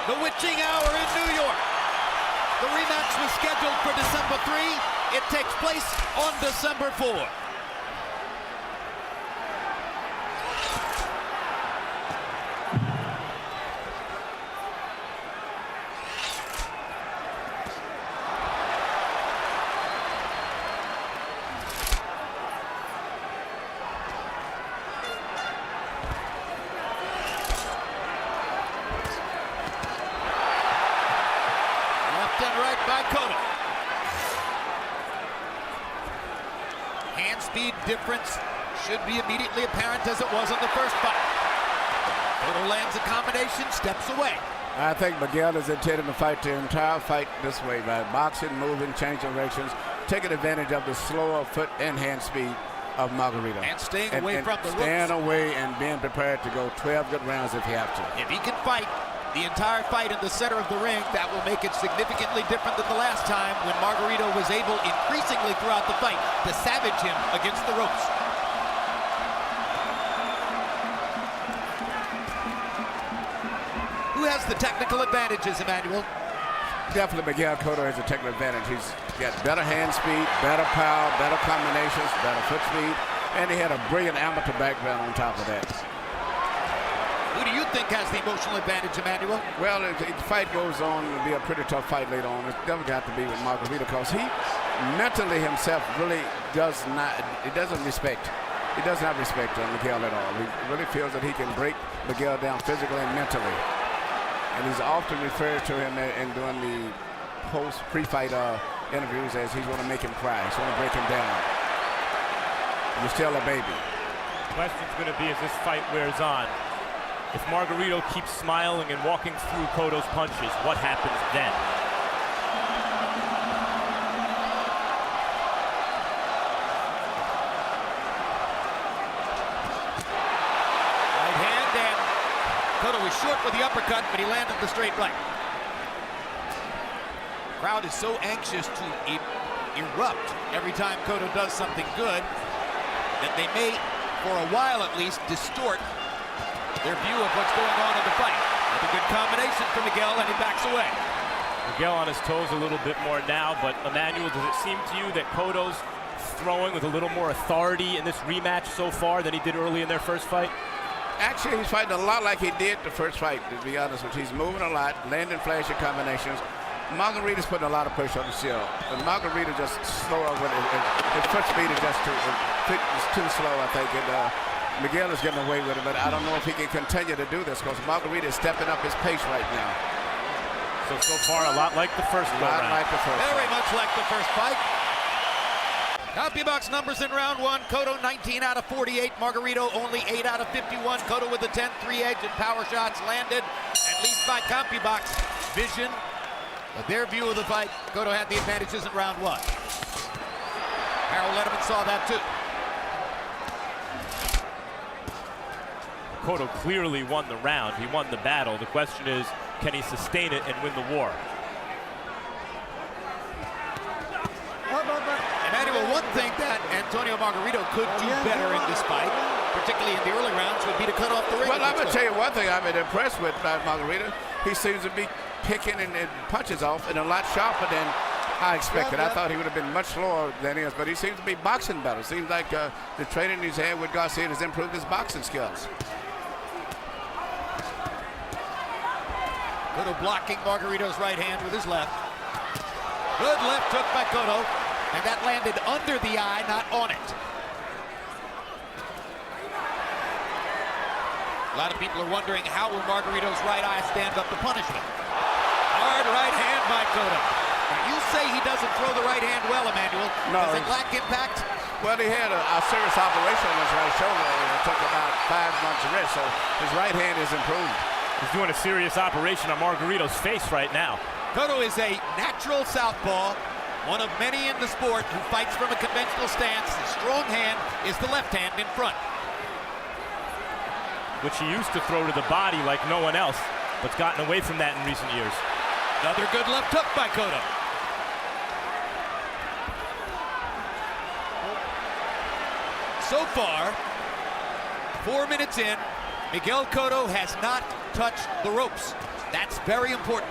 the witching hour in New York. The rematch was scheduled for December 3. It takes place on December 4. By Cotto. Hand speed difference should be immediately apparent as it was in the first fight. Cotto lands a combination, steps away. I think Miguel is intending to fight the entire fight this way by boxing, moving, changing directions, taking advantage of the slower foot and hand speed of Margarito. And staying away from the ropes. Staying away and being prepared to go 12 good rounds if you have to. If he can fight the entire fight in the center of the ring, that will make it significantly different than the last time when Margarito was able, increasingly throughout the fight, to savage him against the ropes. Who has the technical advantages, Emmanuel? Definitely Miguel Cotto has a technical advantage. He's got better hand speed, better power, better combinations, better foot speed, and he had a brilliant amateur background on top of that. Who do you think has the emotional advantage, Emmanuel? Well, if the fight goes on, it'll be a pretty tough fight later on. It's never got to be with Margarito because he mentally himself really does not have respect on Miguel at all. He really feels that he can break Miguel down physically and mentally. And he's often referred to him in doing the pre-fight interviews as he's going to make him cry. He's going to break him down. You're still a baby. The question's going to be as this fight wears on, if Margarito keeps smiling and walking through Cotto's punches, what happens then? Right hand, and Cotto was short with the uppercut, but he landed the straight right. Crowd is so anxious to erupt every time Cotto does something good that they may, for a while at least, distort their view of what's going on in the fight. With a good combination for Miguel, and he backs away. Miguel on his toes a little bit more now, but Emmanuel, does it seem to you that Cotto's throwing with a little more authority in this rematch so far than he did early in their first fight? Actually, he's fighting a lot like he did the first fight, to be honest with you. He's moving a lot, landing flashy combinations. Margarito's putting a lot of pressure on the shield. And Margarito just slower with it. His foot speed is just too slow, I think. And, Miguel is getting away with it, but I don't know if he can continue to do this because Margarito is stepping up his pace right now. So far, a lot like the first round. Very much like the first fight. CompuBox numbers in round one. Cotto 19 out of 48. Margarito only 8 out of 51. Cotto with the 10 3-edge and power shots landed, at least by CompuBox vision. But their view of the fight, Cotto had the advantages in round one. Harold Letterman saw that too. Cotto clearly won the round. He won the battle. The question is, can he sustain it and win the war? Emmanuel, one thing that Antonio Margarito could do better in this fight, particularly in the early rounds, would be to cut off the ring. Well, I'm going to tell you one thing I've been impressed with by Margarito. He seems to be picking and punches off and a lot sharper than I expected. I thought he would have been much slower than he is, but he seems to be boxing better. Seems like the training he's had with Garcia has improved his boxing skills. Cotto blocking Margarito's right hand with his left. Good left hook by Cotto, and that landed under the eye, not on it. A lot of people are wondering how will Margarito's right eye stand up to punishment. Hard right hand by Cotto. You say he doesn't throw the right hand well, Emmanuel. No. Does it lack impact? Well, he had a serious operation on his right shoulder, and it took about 5 months rest, so his right hand is improved. He's doing a serious operation on Margarito's face right now. Cotto is a natural southpaw, one of many in the sport who fights from a conventional stance. His strong hand is the left hand in front, which he used to throw to the body like no one else, but's gotten away from that in recent years. Another good left hook by Cotto. So far, 4 minutes in, Miguel Cotto has not touched the ropes. That's very important.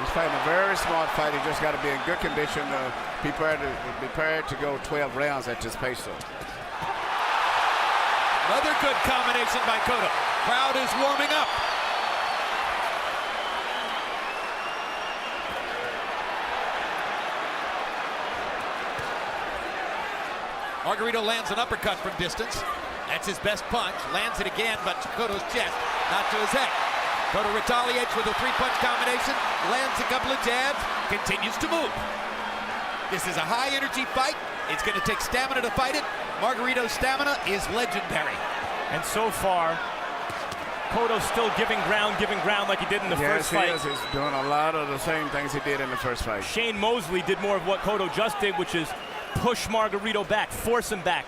He's fighting a very smart fight. He just got to be in good condition, prepared to go 12 rounds at this pace. Another good combination by Cotto. Crowd is warming up. Margarito lands an uppercut from distance. That's his best punch. Lands it again, but to Cotto's chest, not to his head. Cotto retaliates with a three-punch combination, lands a couple of jabs, continues to move. This is a high-energy fight. It's going to take stamina to fight it. Margarito's stamina is legendary. And so far, Cotto's still giving ground like he did in the first fight. Yes, he is. He's doing a lot of the same things he did in the first fight. Shane Mosley did more of what Cotto just did, which is push Margarito back, force him back,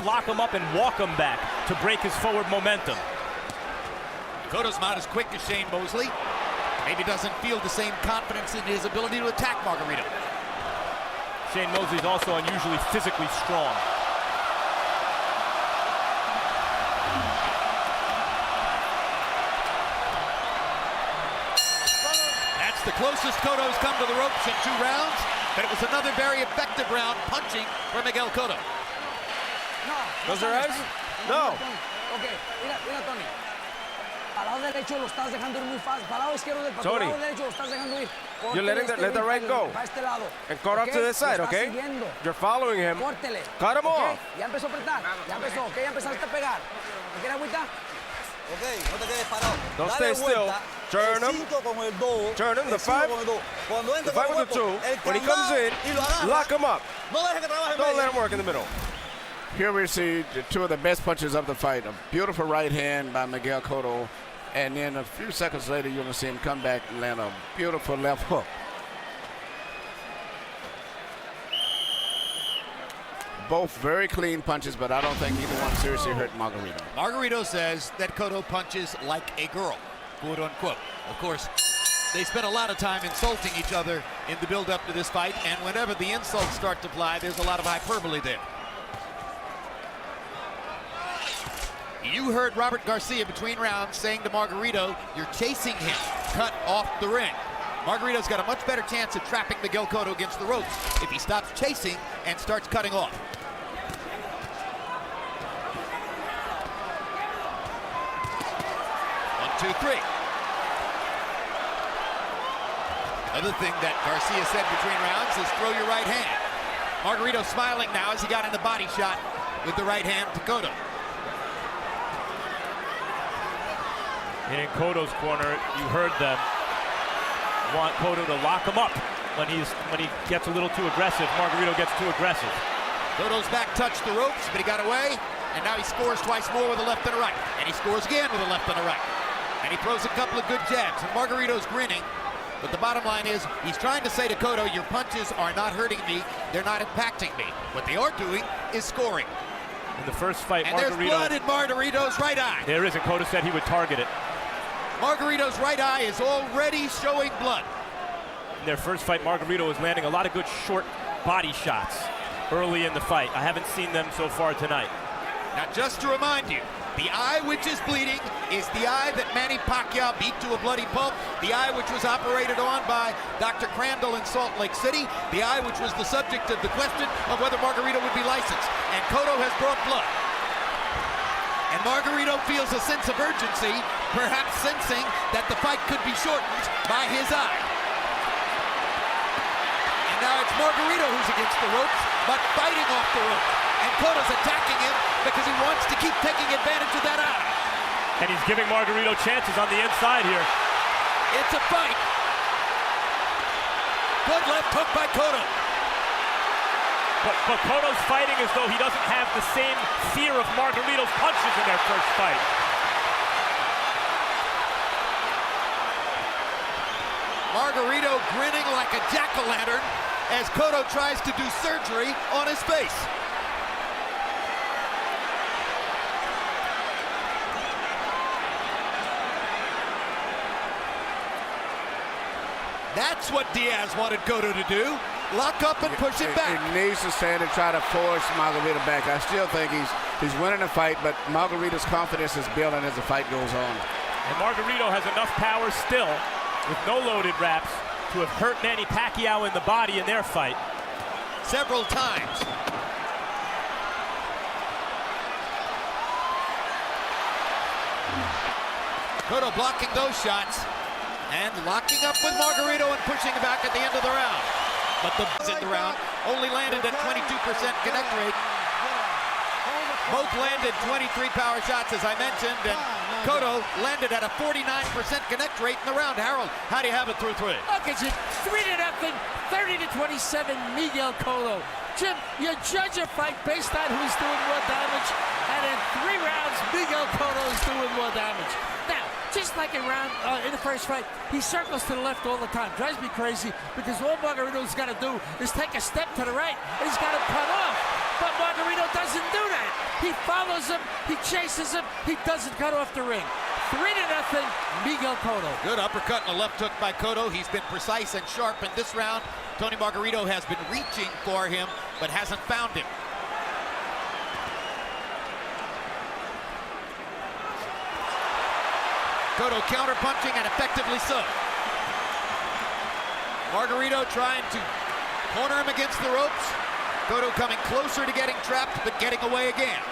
lock him up and walk him back to break his forward momentum. Cotto's not as quick as Shane Mosley. Maybe doesn't feel the same confidence in his ability to attack Margarito. Shane Mosley's also unusually physically strong. That's the closest Cotto's come to the ropes in 2 rounds, but it was another very effective round punching for Miguel Cotto. ¿Close your eyes? No. Ok, mira, Tony. Para lado derecho lo estás dejando ir muy fácil. Para lado izquierdo del Tony, lado derecho lo estás dejando ir. you're letting let the right go. Para este lado. And cut off to this side, okay? You're following him. Córtele. Cut him off. Ya empezó a apretar. Ya empezó, ok, ya empezaste a pegar. ¿Me quieres agüita? Ok, no te quedes parado. Don't Dale stay still. vuelta, Turn el him. 5 con el 2. Turn him, the el 5 5. con el 2. Cuando entre The 5 con with the el 2. el When he comes candado in, y lo agarra. lock him up. No dejes que trabaje en Don't medio. let him work in the middle. Here we see 2 of the best punches of the fight. A beautiful right hand by Miguel Cotto. And then a few seconds later, you're going to see him come back and land a beautiful left hook. Both very clean punches, but I don't think either one seriously hurt Margarito. Margarito says that Cotto punches like a girl, quote unquote. Of course, they spent a lot of time insulting each other in the build-up to this fight, and whenever the insults start to fly, there's a lot of hyperbole there. You heard Robert Garcia between rounds saying to Margarito, you're chasing him, cut off the ring. Margarito's got a much better chance of trapping Miguel Cotto against the ropes if he stops chasing and starts cutting off. One, two, three. Another thing that Garcia said between rounds is throw your right hand. Margarito smiling now as he got in the body shot with the right hand to Cotto. And in Cotto's corner, you heard them want Cotto to lock him up when he gets a little too aggressive. Margarito gets too aggressive. Cotto's back touched the ropes, but he got away, and now he scores twice more with a left and a right. And he scores again with a left and a right. And he throws a couple of good jabs, and Margarito's grinning. But the bottom line is, he's trying to say to Cotto, your punches are not hurting me, they're not impacting me. What they are doing is scoring. In the first fight, And there's blood in Margarito's right eye. There is, and Cotto said he would target it. Margarito's right eye is already showing blood. In their first fight, Margarito was landing a lot of good short body shots early in the fight. I haven't seen them so far tonight. Now, just to remind you, the eye which is bleeding is the eye that Manny Pacquiao beat to a bloody pulp, the eye which was operated on by Dr. Crandall in Salt Lake City, the eye which was the subject of the question of whether Margarito would be licensed. And Cotto has brought blood. And Margarito feels a sense of urgency, perhaps sensing that the fight could be shortened by his eye. And now it's Margarito who's against the ropes, but fighting off the rope. And Cotto's attacking him because he wants to keep taking advantage of that eye. And he's giving Margarito chances on the inside here. It's a fight. Good left hook by Cotto. But Cotto's fighting as though he doesn't have the same fear of Margarito's punches in their first fight. Margarito grinning like a jack-o'-lantern as Cotto tries to do surgery on his face. That's what Diaz wanted Cotto to do. Lock up and push him back. He needs to stand and try to force Margarito back. I still think he's winning the fight, but Margarito's confidence is building as the fight goes on. And Margarito has enough power still, with no loaded wraps, to have hurt Manny Pacquiao in the body in their fight. Several times. Cotto blocking those shots and locking up with Margarito and pushing back at the end of the round. But the in the round only landed at 22% connect rate. Both landed 23 power shots, as I mentioned, and Cotto landed at a 49% connect rate in the round. Harold, how do you have it through three? Look at you, 3-0, 30-27, Miguel Cotto. Jim, you judge a fight based on who's doing more damage, and in 3 rounds, Miguel Cotto is doing more damage. Now, just like in the first fight, he circles to the left all the time. Drives me crazy because all Margarito's got to do is take a step to the right, and he's got to cut off. But Margarito doesn't do that. He follows him, he chases him, he doesn't cut off the ring. 3-0, Miguel Cotto. Good uppercut and a left hook by Cotto. He's been precise and sharp in this round. Tony Margarito has been reaching for him, but hasn't found him. Cotto counter-punching, and effectively so. Margarito trying to corner him against the ropes. Cotto coming closer to getting trapped, but getting away again.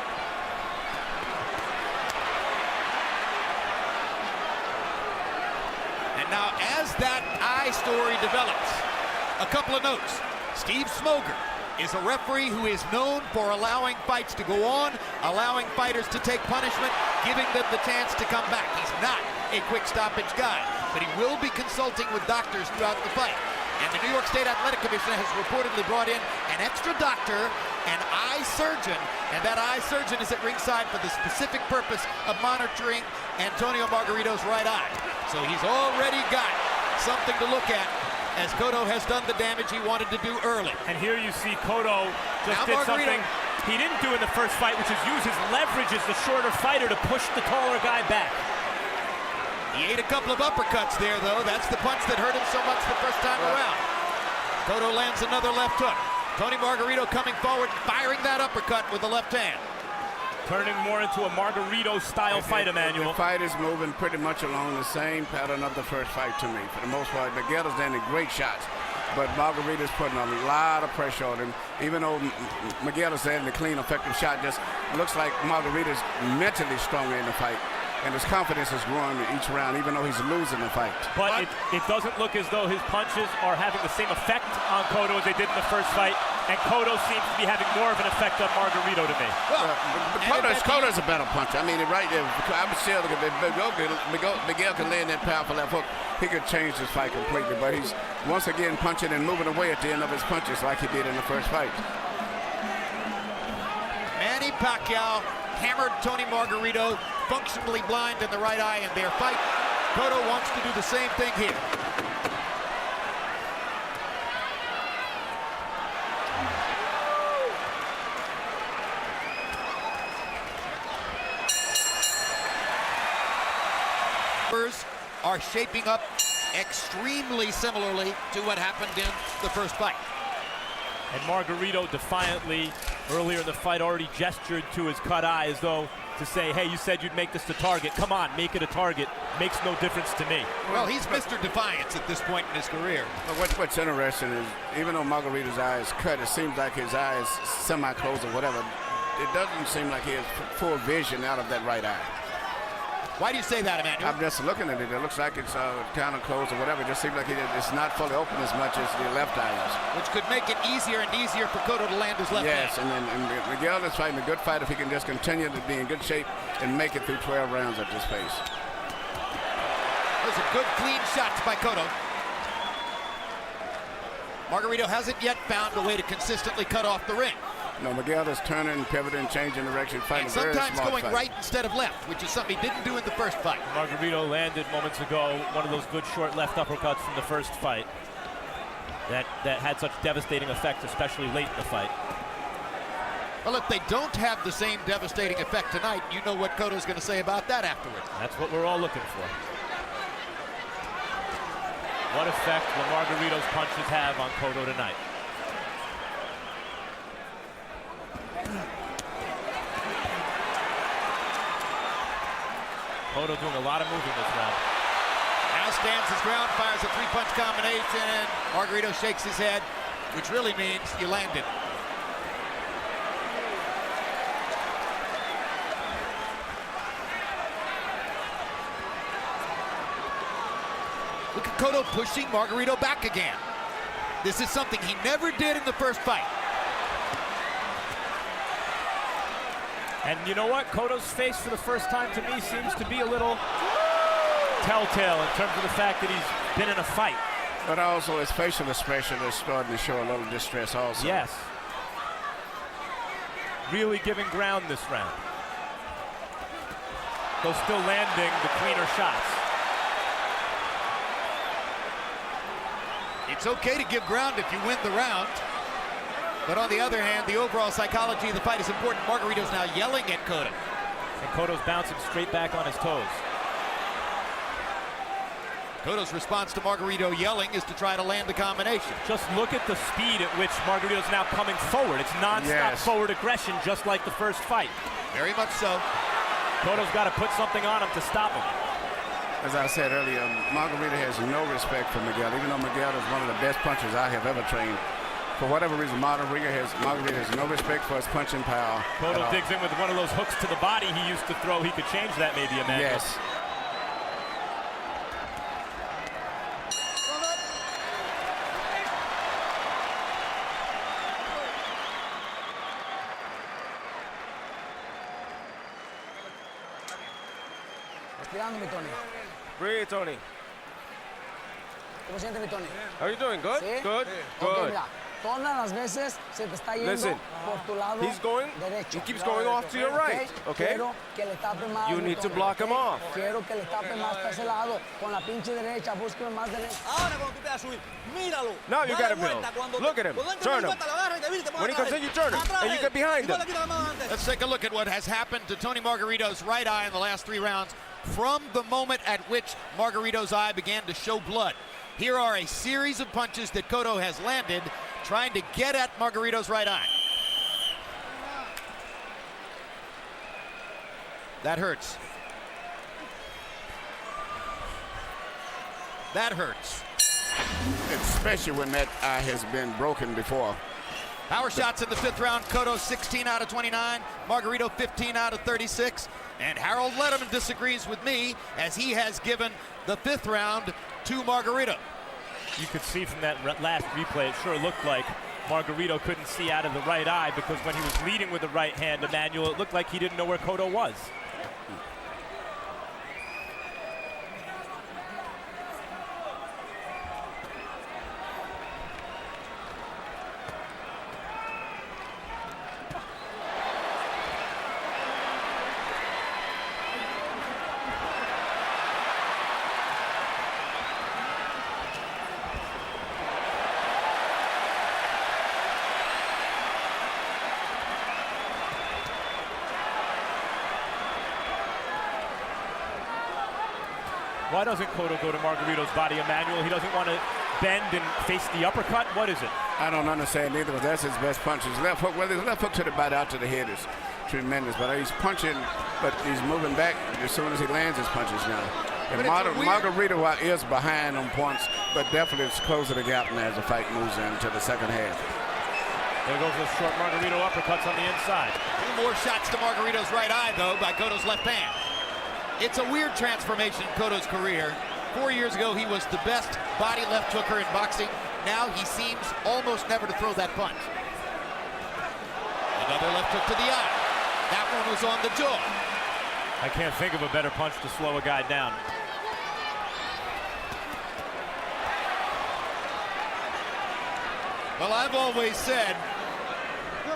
And now, as that eye story develops, a couple of notes. Steve Smoger is a referee who is known for allowing fights to go on, allowing fighters to take punishment, giving them the chance to come back. He's not a quick stoppage guy, but he will be consulting with doctors throughout the fight. And the New York State Athletic Commission has reportedly brought in an extra doctor, an eye surgeon, and that eye surgeon is at ringside for the specific purpose of monitoring Antonio Margarito's right eye. So he's already got something to look at, as Cotto has done the damage he wanted to do early. And here you see Cotto just did something he didn't do in the first fight, which is use his leverage as the shorter fighter to push the taller guy back. He ate a couple of uppercuts there, though. That's the punch that hurt him so much the first time around. Cotto lands another left hook. Tony Margarito coming forward, firing that uppercut with the left hand. Turning more into a Margarito-style fight, Emmanuel. The fight is moving pretty much along the same pattern of the first fight to me. For the most part, Miguel is landing great shots, but Margarito's putting a lot of pressure on him. Even though Miguel is landing a clean, effective shot, just looks like Margarito's mentally stronger in the fight. And his confidence is growing each round, even though he's losing the fight. But it doesn't look as though his punches are having the same effect on Cotto as they did in the first fight. And Cotto seems to be having more of an effect on Margarito to me. Well, Cotto's a better puncher. I mean, right there, I would say Miguel can land that powerful left hook. He could change this fight completely. But he's once again punching and moving away at the end of his punches like he did in the first fight. Manny Pacquiao hammered Tony Margarito, functionally blind in the right eye in their fight. Cotto wants to do the same thing here. Are shaping up extremely similarly to what happened in the first fight. And Margarito defiantly, earlier in the fight, already gestured to his cut eye as though to say, hey, you said you'd make this the target. Come on, make it a target. Makes no difference to me. Well, he's Mr. Defiance at this point in his career. But what's interesting is, even though Margarito's eye is cut, it seems like his eye is semi-closed or whatever. It doesn't seem like he has full vision out of that right eye. Why do you say that, Emmanuel? I'm just looking at it. It looks like it's kind of closed or whatever. It just seems like it's not fully open as much as the left eye is. Which could make it easier and easier for Cotto to land his left hand. Yes, and Miguel is fighting a good fight if he can just continue to be in good shape and make it through 12 rounds at this pace. Those are good, clean shots by Cotto. Margarito hasn't yet found a way to consistently cut off the ring. No, Miguel is turning, pivoting, changing direction, fighting and a very sometimes smart going fight. right instead of left, which is something he didn't do in the first fight. Margarito landed moments ago one of those good short left uppercuts from the first fight that had such devastating effect, especially late in the fight. Well, if they don't have the same devastating effect tonight, you know what Cotto's going to say about that afterwards. That's what we're all looking for. What effect will Margarito's punches have on Cotto tonight? Cotto doing a lot of moving this round. Now stands his ground, fires a three-punch combination. Margarito shakes his head, which really means you landed. Look at Cotto pushing Margarito back again. This is something he never did in the first fight. And you know what? Cotto's face for the first time to me seems to be a little telltale in terms of the fact that he's been in a fight. But also his facial expression is starting to show a little distress also. Yes. Really giving ground this round. Though still landing the cleaner shots. It's okay to give ground if you win the round. But on the other hand, the overall psychology of the fight is important. Margarito's now yelling at Cotto. And Cotto's bouncing straight back on his toes. Cotto's response to Margarito yelling is to try to land the combination. Just look at the speed at which Margarito's now coming forward. It's non-stop forward aggression, just like the first fight. Very much so. Cotto's got to put something on him to stop him. As I said earlier, Margarito has no respect for Miguel, even though Miguel is one of the best punchers I have ever trained. For whatever reason, Margarito has no respect for his punching power. Cotto digs in with one of those hooks to the body he used to throw. He could change that maybe, Emmanuel. Yes. Respirando, mi Tony. Breathe, Tony. ¿Cómo sientes, mi Tony? How are you doing? Good? ¿Sí? Good? Ok, Good. mira, todas las veces se te está yendo Listen, por tu lado he's going, derecho. he keeps going off to your right, okay? Quiero que le tape más, You mi need to Tony, block him ¿ok? off. Quiero que le tape más para ese lado, con la pinche derecha, búsqueme más derecha. Ahora cuando tú te vas a subir, míralo. Now you Dale gotta vuelta. build. Cuando Look at him. cuando entre Turn una him. vuelta, lo agarra y te vira y te pone When he atrás comes de in, él. you turn him, Atrás and de you él. get behind Y tú him. le quitas la mano antes. Let's take a look at what has happened to Tony Margarito's right eye in the last 3 rounds from the moment at which Margarito's eye began to show blood. Here are a series of punches that Cotto has landed trying to get at Margarito's right eye. That hurts. That hurts. Especially when that eye has been broken before. Power shots in the 5th round. Cotto 16 out of 29. Margarito 15 out of 36. And Harold Letterman disagrees with me as he has given the 5th round to Margarito. You could see from that last replay, it sure looked like Margarito couldn't see out of the right eye because when he was leading with the right hand, Emmanuel, it looked like he didn't know where Cotto was. Why doesn't Cotto go to Margarito's body, Emmanuel? He doesn't want to bend and face the uppercut? What is it? I don't understand either, but that's his best punch. His left hook, well, his left hook to the body out to the head is tremendous, but he's punching, but he's moving back as soon as he lands his punches now. And Margarito is behind on points, but definitely it's closing the gap now as the fight moves into the second half. There goes those short Margarito uppercuts on the inside. 2 more shots to Margarito's right eye, though, by Cotto's left hand. It's a weird transformation in Cotto's career. 4 years ago, he was the best body left hooker in boxing. Now he seems almost never to throw that punch. Another left hook to the eye. That one was on the jaw. I can't think of a better punch to slow a guy down. Well, I've always said,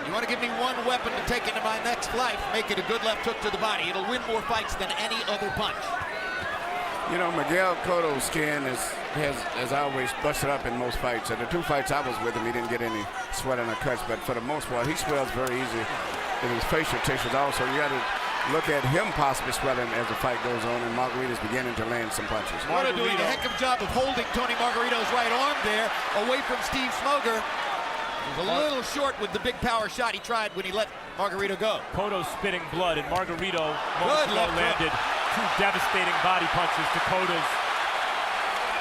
you want to give me one weapon to take into my next life, make it a good left hook to the body. It'll win more fights than any other punch. You know, Miguel Cotto's skin has always busted up in most fights. And the 2 fights I was with him, he didn't get any swelling or cuts, but for the most part, he swells very easy in his facial tissues also. You got to look at him possibly swelling as the fight goes on, and Margarito's beginning to land some punches. Cotto doing a heck of a job of holding Tony Margarito's right arm there away from Steve Smoger. He was a little short with the big power shot he tried when he let Margarito go. Cotto spitting blood, and Margarito Good left landed two devastating body punches to Cotto's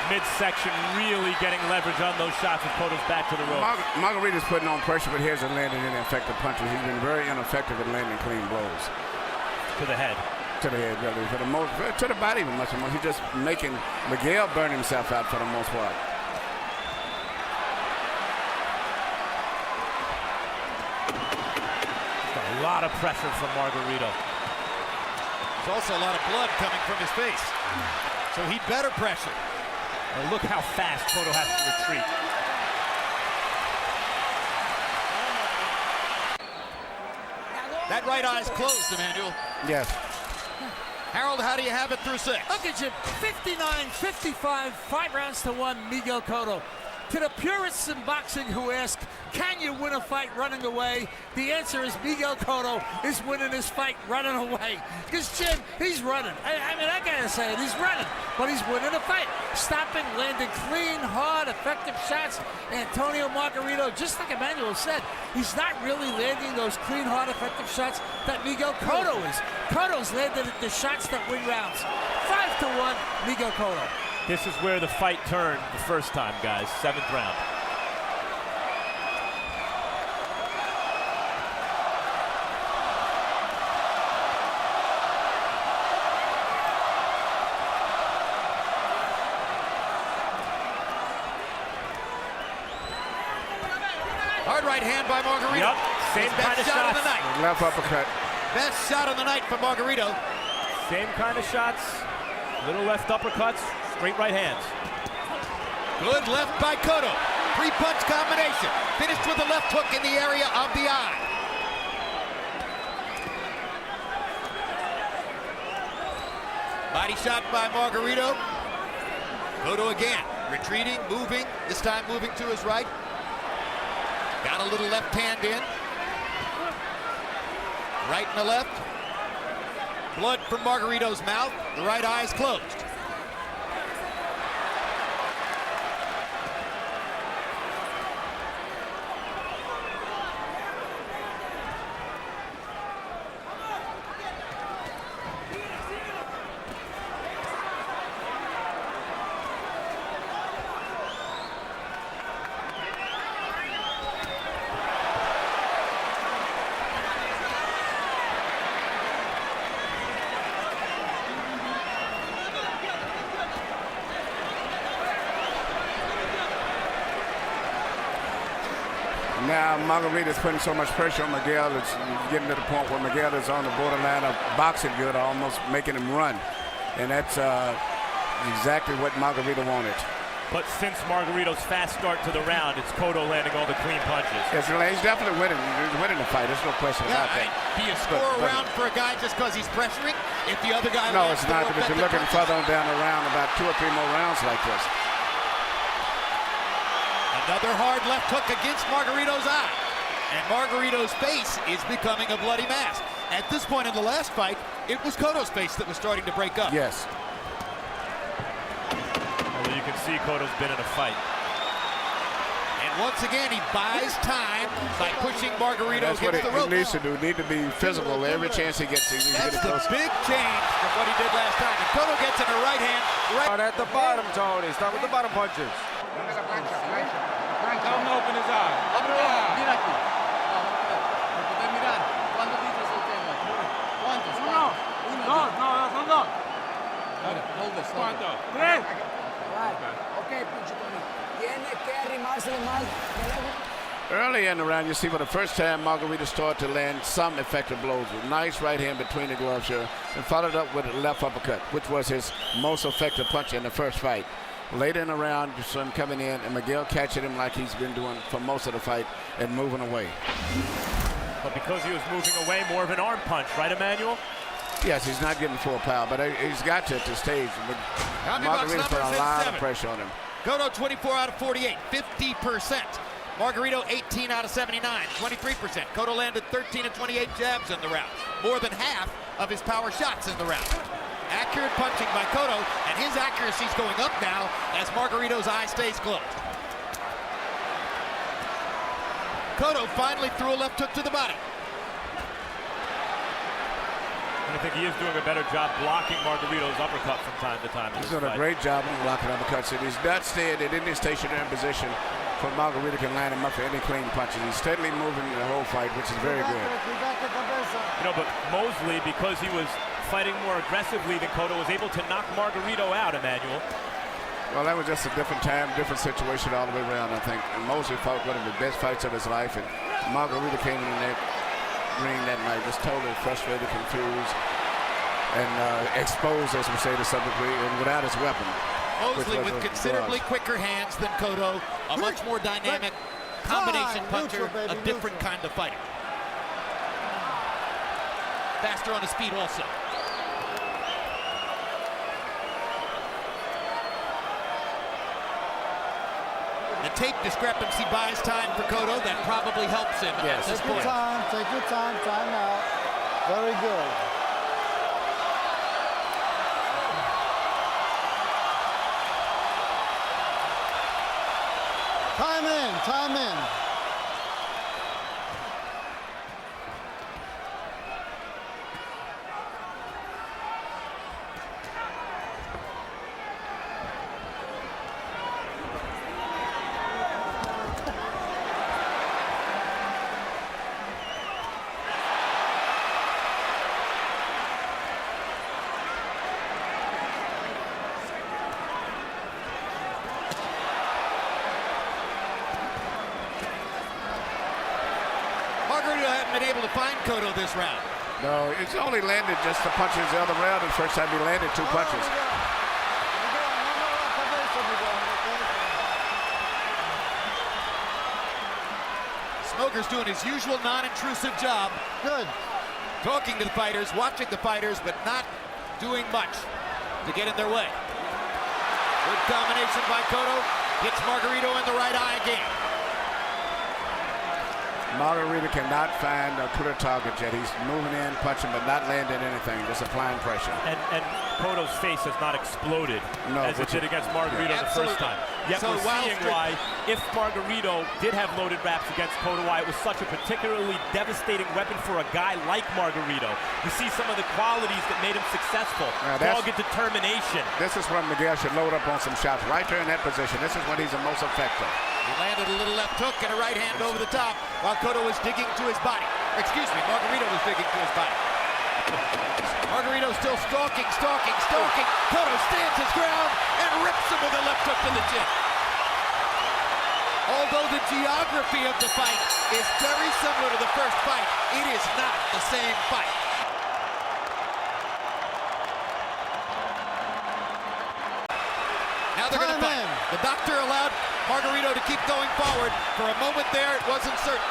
midsection, really getting leverage on those shots with Cotto's back to the rope. Margarito's putting on pressure, but he hasn't landed any effective punches. He's been very ineffective at landing clean blows. To the head. To the head, really. For the most, to the body, much more. He's just making Miguel burn himself out for the most part. A lot of pressure from Margarito. There's also a lot of blood coming from his face. So he better pressure. And look how fast Cotto has to retreat. That right eye's closed, Emmanuel. Yes. Harold, how do you have it through 6? Look at you, 59-55, 5 rounds to 1, Miguel Cotto. To the purists in boxing who ask, can you win a fight running away? The answer is Miguel Cotto is winning this fight running away. Because, Jim, he's running. I mean, I gotta say it, he's running, but he's winning the fight. Stopping, landing clean, hard, effective shots. Antonio Margarito, just like Emmanuel said, he's not really landing those clean, hard, effective shots that Miguel Cotto is. Cotto's landed the shots that win rounds. 5-1, Miguel Cotto. This is where the fight turned the first time, guys. 7th round. Hard right hand by Margarito. Yep, same His kind best of shot shots. of the night. Left uppercut. Best shot of the night for Margarito. Same kind of shots. Little left uppercuts, straight right hands. Good left by Cotto. 3-punch combination. Finished with a left hook in the area of the eye. Body shot by Margarito. Cotto again. Retreating, moving. This time moving to his right. Got a little left hand in. Right and the left. Blood from Margarito's mouth. The right eye is closed. Now Margarito's putting so much pressure on Miguel, it's getting to the point where Miguel is on the borderline of boxing good, almost making him run. And that's exactly what Margarito wanted. But since Margarito's fast start to the round, it's Cotto landing all the clean punches. Yes, he's definitely winning. He's winning the fight. There's no question about that. Do you score a round for a guy just because he's pressuring? If the other guy No, lands it's not, more because you're effective looking punches? further on down the round, about 2 or 3 more rounds like this. Another hard left hook against Margarito's eye. And Margarito's face is becoming a bloody mess. At this point in the last fight, it was Cotto's face that was starting to break up. Yes. Although you can see Cotto's been in a fight. And once again, he buys time by pushing Margarito That's what against the he rope. needs to do. Need to be physical every chance he gets. He needs to That's get the close. big change from what he did last time. And Cotto gets in a right hand. Start at the bottom, Tony. Start with the bottom punches. Tell him to open his eyes. Mira aquí. Lo puedes mirar. ¿Cuándo dices el tema? ¿Cuántos? Son dos. Hold this. ¿Cuántos? Right. Okay, pinche Tony. Tiene que arrimárselo más de lejos. Early in the round, you see for the first time Margarito started to land some effective blows with nice right hand between the gloves here, and followed up with a left uppercut, which was his most effective punch in the first fight. Later in the round, you saw him coming in, and Miguel catching him like he's been doing for most of the fight and moving away. But because he was moving away, more of an arm punch, right, Emmanuel? Yes, he's not getting full power, but he's got to at this stage. Margarito's put a lot of pressure on him. Cotto 24 out of 48, 50%. Margarito 18 out of 79, 23%. Cotto landed 13 of 28 jabs in the round, more than half of his power shots in the round. Accurate punching by Cotto, and his accuracy's going up now as Margarito's eye stays closed. Cotto finally threw a left hook to the body. And I think he is doing a better job blocking Margarito's uppercut from time to time. He's doing a great job of blocking uppercuts. And he's not staying in any stationary position for Margarito can line him up for any clean punches. He's steadily moving the whole fight, which is very good. You know, but Mosley, because he was fighting more aggressively than Cotto, was able to knock Margarito out, Emmanuel. Well, that was just a different time, different situation all the way around, I think. And Mosley fought one of the best fights of his life, and Margarito came in that ring that night just totally frustrated, confused, and exposed, as we say to some degree, and without his weapon. Mosley with considerably quicker hands than Cotto, a much more dynamic combination puncher, a different kind of fighter. Faster on his feet also. The tape discrepancy buys time for Cotto. That probably helps him at this point. Take your time, time out. Very good. Time in, time in. Margarito hasn't been able to find Cotto this round. No, it's only landed just the punches the other round. The first time he landed 2 punches. Smoker's doing his usual non-intrusive job. Good. Talking to the fighters, watching the fighters, but not doing much to get in their way. Good combination by Cotto. Hits Margarito in the right eye again. Margarito cannot find a clear target yet. He's moving in, punching, but not landing anything, just applying pressure. And Cotto's face has not exploded as it did against Margarito the first time. Yet So we're seeing why, if Margarito did have loaded wraps against Cotto, why it was such a particularly devastating weapon for a guy like Margarito. You see some of the qualities that made him successful. Dogged determination. This is when Miguel should load up on some shots right there in that position. This is when he's the most effective. He landed a little left hook and a right hand over the top while Cotto was digging to his body. Excuse me, Margarito was digging to his body. Margarito still stalking. Cotto stands his ground and rips him with a left hook to the chin. Although the geography of the fight is very similar to the first fight, it is not the same fight. Now they're going to fight. The doctor allowed Margarito to keep going forward. For a moment there, it wasn't certain.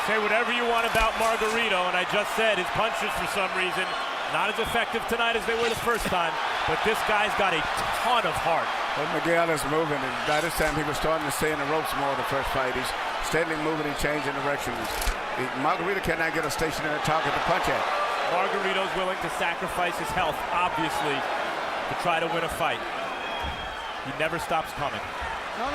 Say whatever you want about Margarito, and I just said his punches, for some reason, not as effective tonight as they were the first time, but this guy's got a ton of heart. Well, Miguel is moving, and by this time he was starting to stay in the ropes more the first fight. He's steadily moving and changing directions. Margarito cannot get a stationary target to punch at. Margarito's willing to sacrifice his health, obviously, to try to win a fight. He never stops coming. No.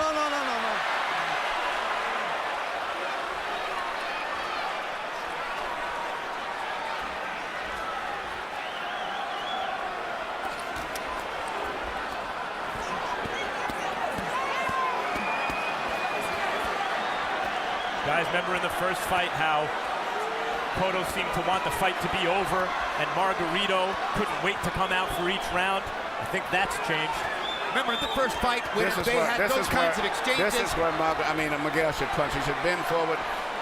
Guys, remember in the first fight how Cotto seemed to want the fight to be over and Margarito couldn't wait to come out for each round? I think that's changed. Remember in the first fight when they had those kinds of exchanges? This is where Miguel should punch. He should bend forward,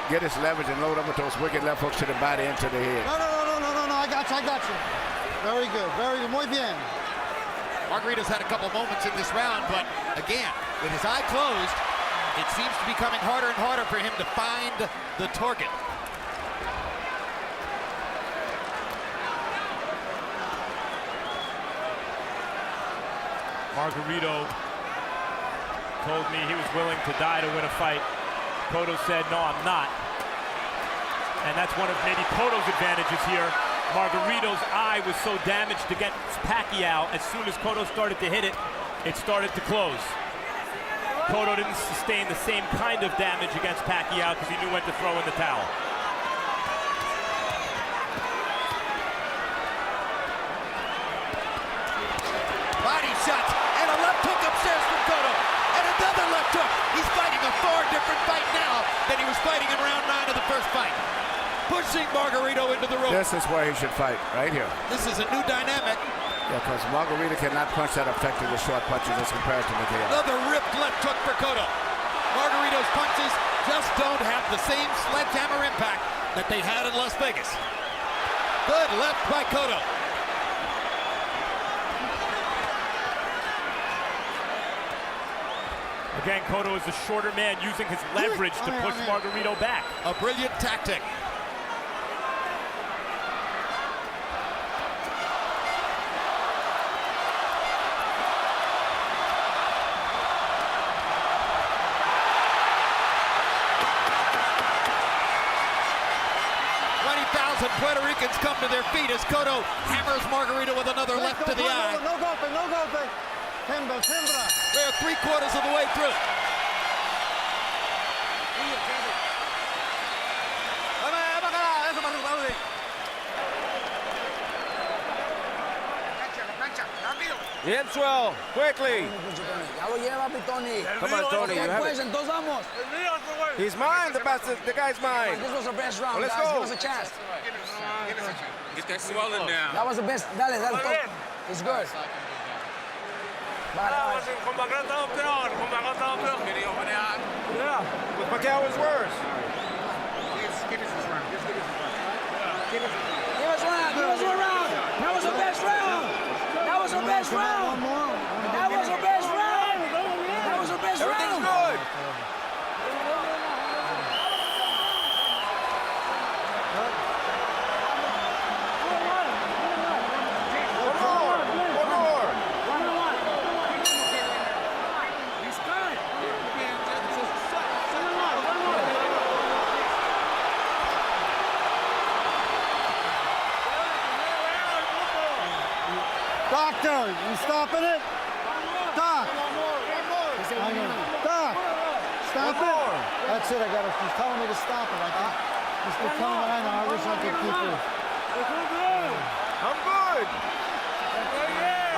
get his leverage, and load up with those wicked left hooks to the body and to the head. No, I got you. Very good, muy bien. Margarito's had a couple moments in this round, but again, with his eye closed, it seems to be becoming harder and harder for him to find the target. Margarito told me he was willing to die to win a fight. Cotto said, no, I'm not. And that's one of maybe Cotto's advantages here. Margarito's eye was so damaged against Pacquiao, as soon as Cotto started to hit it, it started to close. Cotto didn't sustain the same kind of damage against Pacquiao because he knew when to throw in the towel. Body shots and a left hook upstairs from Cotto. And another left hook. He's fighting a far different fight now than he was fighting in round 9 of the first fight. Pushing Margarito into the rope. This is where he should fight, right here. This is a new dynamic. Yeah, because Margarito cannot punch that effective with short punches as compared to Miguel. Another ripped left hook for Cotto. Margarito's punches just don't have the same sledgehammer impact that they had in Las Vegas. Good left by Cotto. Again, Cotto is the shorter man using his leverage to push Margarito back. A brilliant tactic. Puerto Ricans come to their feet as Cotto hammers Margarito with another left to the eye. No golpe, no golpe. Timbra, timbra. We're 3/4 of the way through. Swell, quickly. Ya lo lleva, Tony. Come on, Tony. You have Pues, it. entonces vamos. He's mine. The guy's mine. This was the best round, Let's guys. go. Give us a chance. Get that swelling down. That was the best. Dale, dale. It's good. Vale, Yeah, with Miguel was worse. Give us one round. Give us one round. That was the best round. That was the best round. That was the best round. That was the best round. Everything's good. One more. Doctor, you stopping it? Doc. Doc. Stop it. That's it. I got it. He's telling me to stop it. I think. He's still telling me I know. I wish I could keep it. I'm good.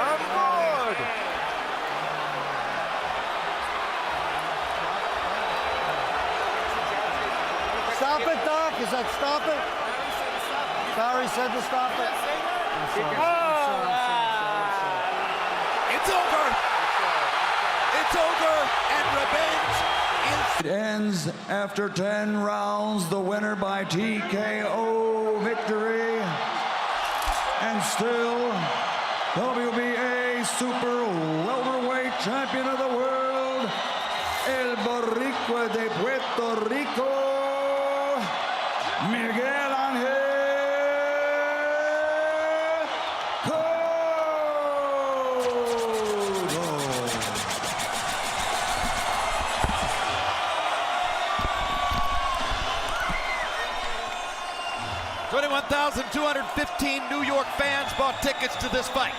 I'm good. Stop it, Doc. Is that stop it? Barry said to stop it. I'm sorry. It's over. It's over, and revenge is... It ends after 10 rounds. The winner by TKO victory. And still, WBA Super Welterweight Champion of the World, El Boricua de Puerto Rico, Miguel Ángel Cotto. $21,215 New York fans bought tickets to this fight.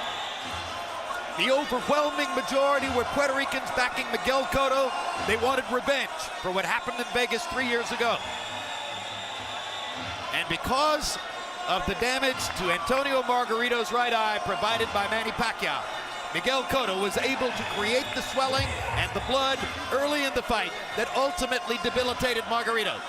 The overwhelming majority were Puerto Ricans backing Miguel Cotto. They wanted revenge for what happened in Vegas 3 years ago. And because of the damage to Antonio Margarito's right eye provided by Manny Pacquiao, Miguel Cotto was able to create the swelling and the blood early in the fight that ultimately debilitated Margarito.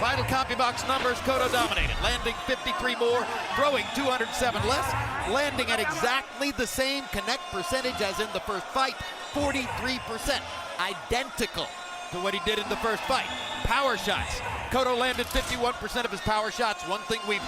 Final CompuBox numbers, Cotto dominated, landing 53 more, throwing 207 less, landing at exactly the same connect percentage as in the first fight, 43%, identical to what he did in the first fight. Power shots, Cotto landed 51% of his power shots, one thing we've